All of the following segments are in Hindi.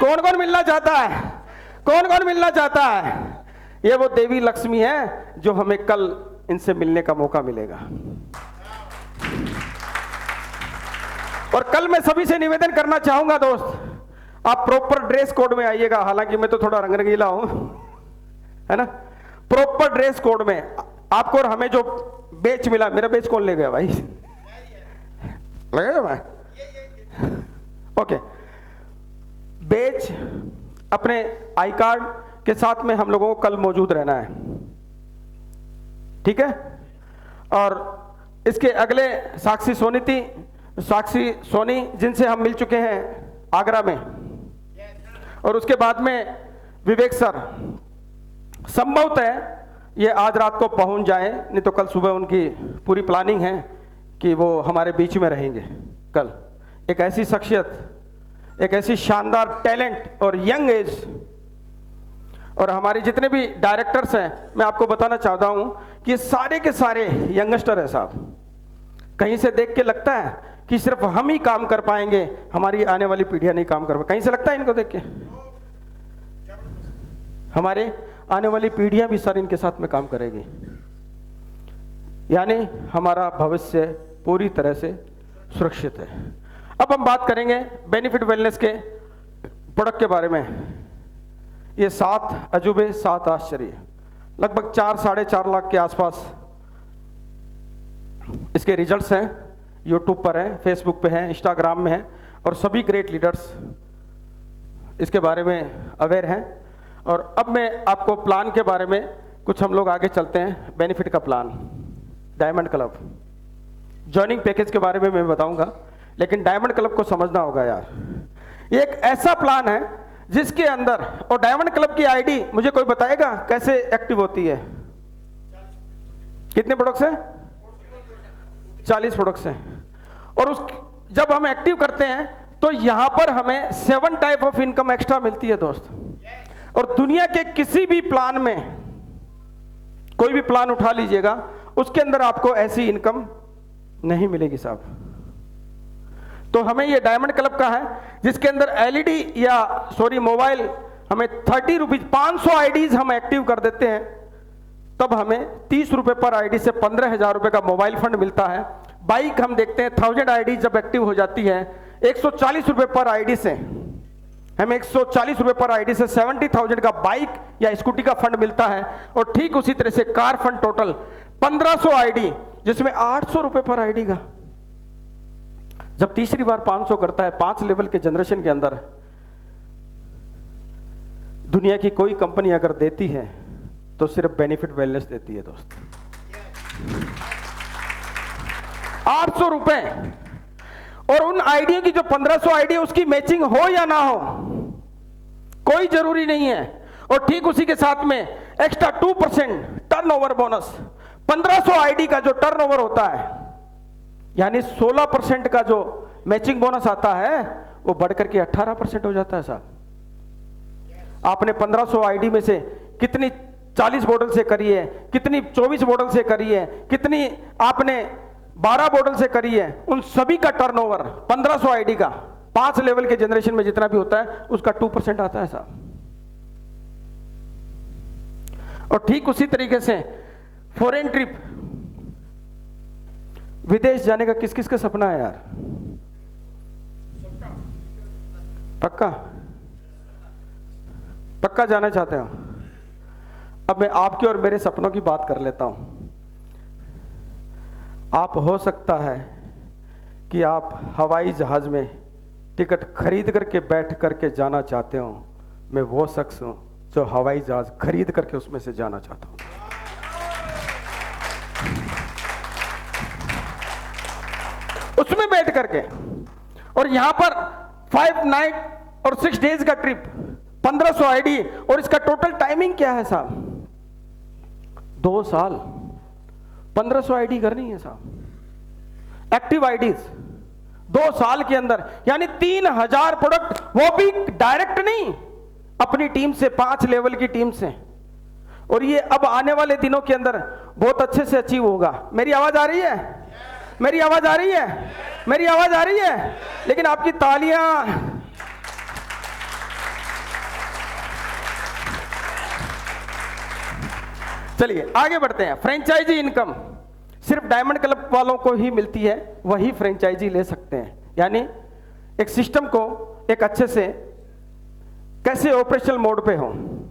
कौन कौन मिलना चाहता है? कौन कौन मिलना चाहता है? ये वो देवी लक्ष्मी है जो हमें कल इनसे मिलने का मौका मिलेगा। और कल मैं सभी से निवेदन करना चाहूंगा दोस्त, आप प्रॉपर ड्रेस कोड में आइएगा। हालांकि मैं तो थोड़ा रंग रंगीला हूं, है ना। प्रॉपर ड्रेस कोड में आपको और हमें जो बेच मिला, मेरा बेच कौन ले गया भाई? लगेगा भाई? ओके, बेच अपने आई कार्ड के साथ में हम लोगों को कल मौजूद रहना है, ठीक है। और इसके अगले साक्षी सोनी जिनसे हम मिल चुके हैं आगरा में, और उसके बाद में विवेक सर, संभवतः ये आज रात को पहुंच जाए, नहीं तो कल सुबह उनकी पूरी प्लानिंग है कि वो हमारे बीच में रहेंगे कल। एक ऐसी शख्सियत, एक ऐसी शानदार टैलेंट और यंग एज, और हमारे जितने भी डायरेक्टर्स हैं, मैं आपको बताना चाहता हूं कि सारे के सारे यंगस्टर हैं साहब। कहीं से देख के लगता है कि सिर्फ हम ही काम कर पाएंगे, हमारी आने वाली पीढ़ियां नहीं काम कर पाएंगी। कहीं से लगता है इनको देख के हमारे आने वाली पीढ़ियां भी सर इनके साथ में काम करेगी, यानी हमारा भविष्य पूरी तरह से सुरक्षित है। अब हम बात करेंगे बेनिफिट वेलनेस के प्रोडक्ट के बारे में। ये 7 अजूबे 7 आश्चर्य, लगभग 4-4.5 लाख के आसपास इसके रिजल्ट्स हैं। यूट्यूब पर हैं, फेसबुक पे हैं, इंस्टाग्राम में हैं, और सभी ग्रेट लीडर्स इसके बारे में अवेयर हैं। और अब मैं आपको प्लान के बारे में कुछ, हम लोग आगे चलते हैं। बेनिफिट का plan, diamond club joining package के बारे में मैं बताऊंगा, लेकिन डायमंड क्लब को समझना होगा यार। ये एक ऐसा प्लान है जिसके अंदर, और डायमंड क्लब की आईडी मुझे कोई बताएगा कैसे एक्टिव होती है? कितने प्रोडक्ट्स हैं? 40 प्रोडक्ट्स हैं। और उस जब हम एक्टिव करते हैं तो यहां पर हमें 7 टाइप ऑफ इनकम एक्स्ट्रा मिलती है दोस्त। और दुनिया के किसी भी प्लान में, कोई भी प्लान उठा लीजिएगा, उसके अंदर आपको ऐसी इनकम नहीं मिलेगी साहब। तो हमें ये डायमंड क्लब का है, जिसके अंदर एलईडी मोबाइल हमें 30 रुपीज, 500 आईडीज हम एक्टिव कर देते हैं, तब हमें 30 रुपए पर आईडी से 15,000 रुपए का मोबाइल फंड मिलता है। बाइक हम देखते हैं 1000 आईडी जब एक्टिव हो जाती है, 140 रुपए पर आईडी से हमें 140 रुपए पर आईडी से 70,000 का बाइक या स्कूटी का फंड मिलता है। और ठीक उसी तरह से कार फंड टोटल 1500 आईडी, जिसमें 800 रुपए पर आईडी का। जब तीसरी बार 500 करता है 5 लेवल के जनरेशन के अंदर, दुनिया की कोई कंपनी अगर देती है तो सिर्फ बेनिफिट वेलनेस देती है दोस्त। 800 रुपए, और उन आईडिया की जो 1500 आईडी उसकी मैचिंग हो या ना हो कोई जरूरी नहीं है। और ठीक उसी के साथ में एक्स्ट्रा 2% टर्नओवर बोनस, 1500 आईडी का जो टर्नओवर होता है, यानी 16% का जो मैचिंग बोनस आता है, वो बढ़कर के 18% हो जाता है साहब। आपने 1500 आईडी में से कितनी 40 बॉटल से करी है, कितनी 24 बॉटल से करी है, कितनी आपने 12 बॉटल से करी है, उन सभी का टर्नओवर 1500 आईडी का 5 लेवल के जनरेशन में जितना भी होता है उसका 2% आता है साहब। और ठीक उसी तरीके से फॉरेन ट्रिप, विदेश जाने का किस किस का सपना है यार? पक्का पक्का जाना चाहते हो? अब मैं आपके और मेरे सपनों की बात कर लेता हूं। आप, हो सकता है कि आप हवाई जहाज में टिकट खरीद करके बैठ करके जाना चाहते हो। मैं वो शख्स हूं जो हवाई जहाज खरीद करके उसमें से जाना चाहता हूं। उसमें बैठ करके, और यहां पर 5 नाइट और 6 डेज का ट्रिप, 1500 आईडी, और इसका टोटल टाइमिंग क्या है साहब? 2 साल 1500 आईडी करनी है साहब, एक्टिव आईडीज 2 साल के अंदर, यानी 3000 प्रोडक्ट, वो भी डायरेक्ट नहीं, अपनी टीम से, 5 लेवल की टीम से। और ये अब आने वाले दिनों के अंदर बहुत अच्छे से अचीव होगा। मेरी आवाज आ रही है? मेरी आवाज आ रही है? मेरी आवाज आ रही है? लेकिन आपकी तालियां, चलिए आगे बढ़ते हैं। फ्रेंचाइजी इनकम सिर्फ डायमंड क्लब वालों को ही मिलती है, वही फ्रेंचाइजी ले सकते हैं। यानी एक सिस्टम को एक अच्छे से कैसे ऑपरेशनल मोड पे हो,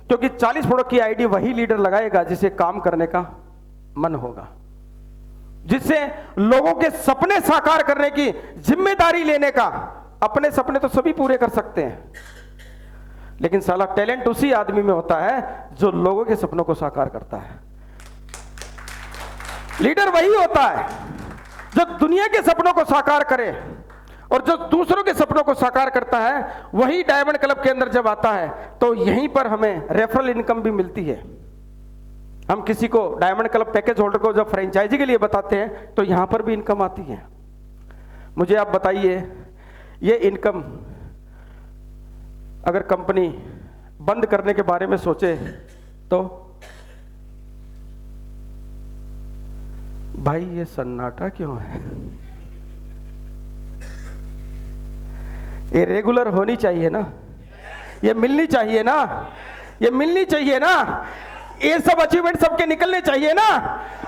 क्योंकि 40 प्रोडक्ट की आईडी वही लीडर लगाएगा जिसे काम करने का मन होगा, जिससे लोगों के सपने साकार करने की जिम्मेदारी लेने का। अपने सपने तो सभी पूरे कर सकते हैं, लेकिन साला टैलेंट उसी आदमी में होता है जो लोगों के सपनों को साकार करता है। लीडर वही होता है जो दुनिया के सपनों को साकार करे, और जो दूसरों के सपनों को साकार करता है वही डायमंड क्लब के अंदर जब आता है तो यहीं पर हमें रेफरल इनकम भी मिलती है। हम किसी को डायमंड क्लब पैकेज होल्डर को जब फ्रेंचाइजी के लिए बताते हैं तो यहां पर भी इनकम आती है। मुझे आप बताइए, ये इनकम अगर कंपनी बंद करने के बारे में सोचे तो भाई ये सन्नाटा क्यों है? ये रेगुलर होनी चाहिए ना, ये मिलनी चाहिए ना, ये मिलनी चाहिए ना, ये सब अचीवमेंट सबके निकलने चाहिए ना।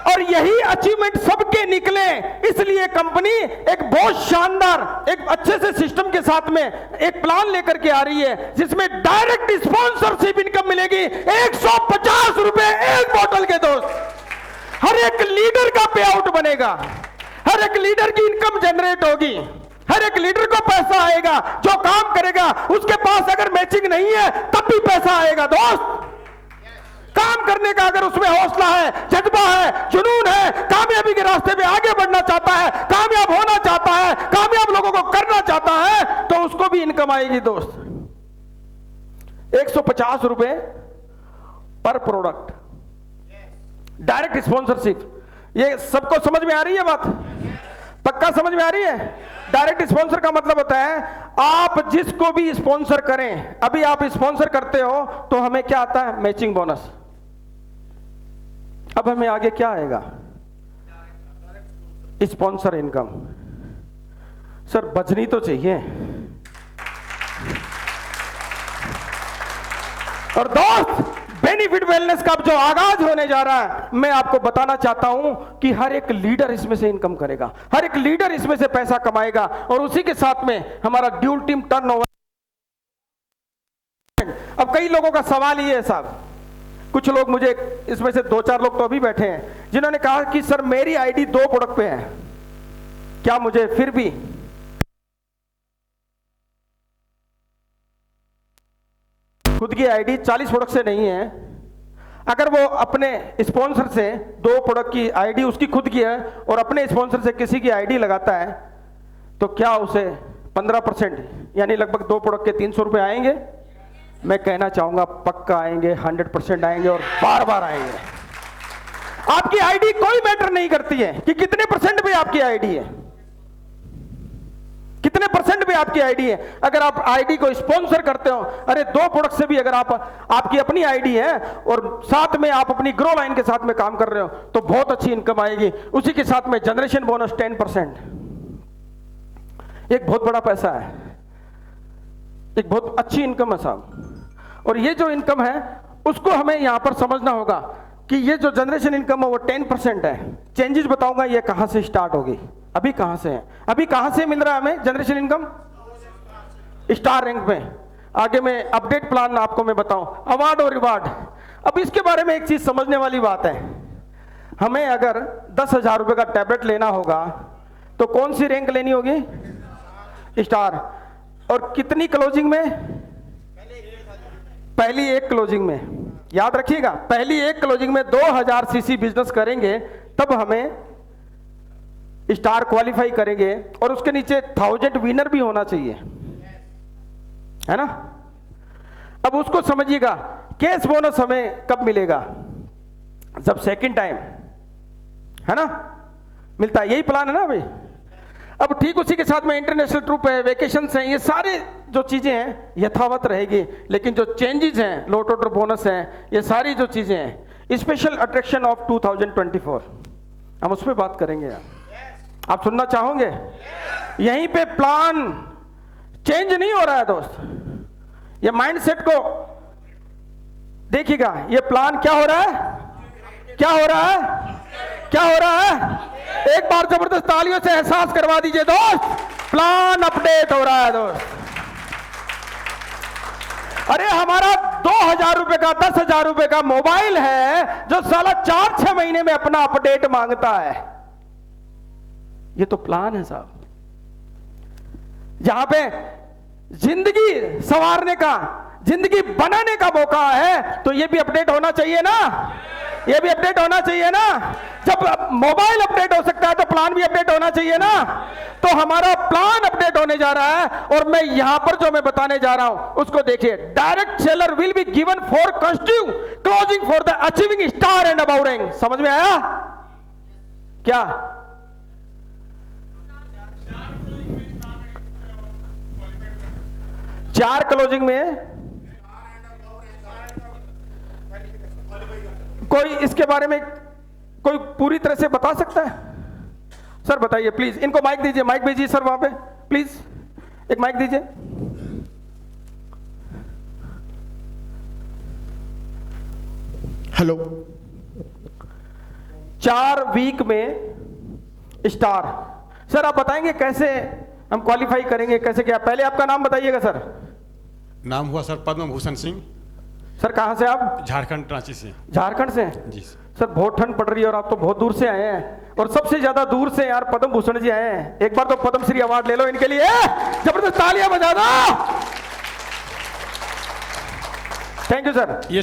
और यही अचीवमेंट सबके निकले इसलिए कंपनी एक बहुत शानदार एक अच्छे से सिस्टम के साथ में एक प्लान लेकर के आ रही है, जिसमें डायरेक्ट स्पॉन्सरशिप इनकम मिलेगी 150 रुपए एक बोतल के दोस्त। हर एक लीडर का पे आउट बनेगा, हर एक लीडर की इनकम जनरेट होगी, हर एक लीडर को पैसा आएगा। जो काम करेगा उसके पास अगर मैचिंग नहीं है तब भी पैसा आएगा दोस्त। काम करने का अगर उसमें हौसला है, जज्बा है, जुनून है, कामयाबी के रास्ते पे आगे बढ़ना चाहता है, कामयाब होना चाहता है, कामयाब लोगों को करना चाहता है, तो उसको भी इनकम आएगी दोस्त। 150 रुपए पर प्रोडक्ट डायरेक्ट स्पॉन्सरशिप। ये सबको समझ में आ रही है बात? पक्का समझ में आ रही है? डायरेक्ट स्पॉन्सर का मतलब होता है आप जिसको भी स्पॉन्सर करें, अभी आप स्पॉन्सर करते हो तो हमें क्या आता है? Matching bonus. अब हमें आगे क्या आएगा? Sponsor income. सर बचनी तो चाहिए। और दोस्त बेनिफिट वेलनेस का जो आगाज होने जा रहा है, मैं आपको बताना चाहता हूं कि हर एक लीडर इसमें से इनकम करेगा, हर एक लीडर इसमें से पैसा कमाएगा, और उसी के साथ में हमारा ड्यूल टीम टर्नओवर। अब कई लोगों का सवाल ये है साहब, कुछ लोग मुझे इसमें से 2-4 लोग तो अभी बैठे हैं जिन्होंने कहा कि सर मेरी आईडी 2 प्रोडक्ट पे है, क्या मुझे फिर भी खुद की आईडी 40 प्रोडक्ट से नहीं है, अगर वो अपने स्पॉन्सर से 2 प्रोडक्ट की आईडी उसकी खुद की है और अपने स्पॉन्सर से किसी की आईडी लगाता है, तो क्या उसे 15% यानी लगभग 2 प्रोडक्ट के 300 रुपए आएंगे? मैं कहना चाहूंगा पक्का आएंगे, 100% आएंगे और बार बार आएंगे। आपकी आईडी कोई मैटर नहीं करती है कि कितने परसेंट पे आपकी आईडी है, कितने परसेंट पे आपकी आईडी है। अगर आप आईडी को स्पॉन्सर करते हो, अरे 2 प्रोडक्ट से भी अगर आपकी अपनी आईडी है और साथ में आप अपनी ग्रो लाइन के साथ में काम कर रहे हो तो बहुत अच्छी इनकम आएगी। उसी के साथ में जनरेशन बोनस 10%, एक बहुत बड़ा पैसा है, एक बहुत अच्छी इनकम है साहब। और ये जो इनकम है उसको हमें यहां पर समझना होगा कि ये जो जनरेशन इनकम है वो 10% है। चेंजेस बताऊंगा ये कहां से स्टार्ट होगी, अभी कहां से है, अभी कहां से मिल रहा है हमें जनरेशन इनकम? स्टार रैंक में। आगे मैं अपडेट प्लान आपको मैं बताऊं, अवार्ड और रिवार्ड। अब इसके बारे में एक चीज समझने वाली बात है, हमें अगर 10,000 रुपए का टैबलेट लेना होगा तो कौन सी रैंक लेनी होगी? स्टार। और कितनी क्लोजिंग में? पहली 1 क्लोजिंग में। याद रखिएगा, पहली 1 क्लोजिंग में 2000 सीसी बिजनेस करेंगे तब हमें स्टार क्वालिफाई करेंगे, और उसके नीचे 1000 विनर भी होना चाहिए, है ना? अब उसको समझिएगा, कैश बोनस हमें कब मिलेगा? जब सेकंड टाइम, है ना, मिलता है। यही प्लान है ना अभी। अब ठीक उसी के साथ में इंटरनेशनल ट्रिप है, वेकेशंस हैं, ये सारे जो चीजें हैं यथावत रहेगी, लेकिन जो चेंजेस हैं, लोट ऑर्डर बोनस हैं, ये सारी जो चीजें हैं, स्पेशल अट्रैक्शन ऑफ 2024, हम उस पर बात करेंगे यार। आप सुनना चाहोगे? यहीं पे प्लान चेंज नहीं हो रहा है दोस्त, ये माइंडसेट को देखिएगा। ये प्लान क्या हो रहा है? क्या हो रहा है? क्या हो रहा है? एक बार जबरदस्त तालियों से एहसास करवा दीजिए दोस्त, प्लान अपडेट हो रहा है दोस्त। अरे हमारा 2000 रुपए का 10,000 रुपए का मोबाइल है जो साला 4-6 महीने में अपना अपडेट मांगता है। ये तो प्लान है साहब। जहां पे जिंदगी संवारने का, जिंदगी बनाने का मौका है, तो ये भी अपडेट होना चाहिए ना, ये भी अपडेट होना चाहिए ना। जब मोबाइल अपडेट हो सकता है तो प्लान भी अपडेट होना चाहिए ना। तो हमारा प्लान अपडेट होने जा रहा है, और मैं यहां पर जो मैं बताने जा रहा हूं उसको देखिए। Direct seller will be given for costume closing for the achieving star and about rank. समझ में आया क्या? चार क्लोजिंग में कोई इसके बारे में कोई पूरी तरह से बता सकता है? सर बताइए प्लीज, इनको माइक दीजिए, माइक भेजिए सर वहां पे प्लीज, एक माइक दीजिए। हेलो। 4 वीक में स्टार। सर आप बताएंगे कैसे हम क्वालिफाई करेंगे, कैसे क्या? पहले आपका नाम बताइएगा सर। नाम हुआ सर पद्म भूषण सिंह। सर कहां से आप? झारखंड, रांची से। झारखंड से? जी सर बहुत ठंड पड़ रही है और आप तो बहुत दूर से आए हैं, और सबसे ज्यादा दूर से यार पद्म भूषण जी आए हैं। एक बार तो पद्म श्री अवार्ड ले लो इनके लिए, जबरदस्त तालियां बजा दो। Thank you sir. ये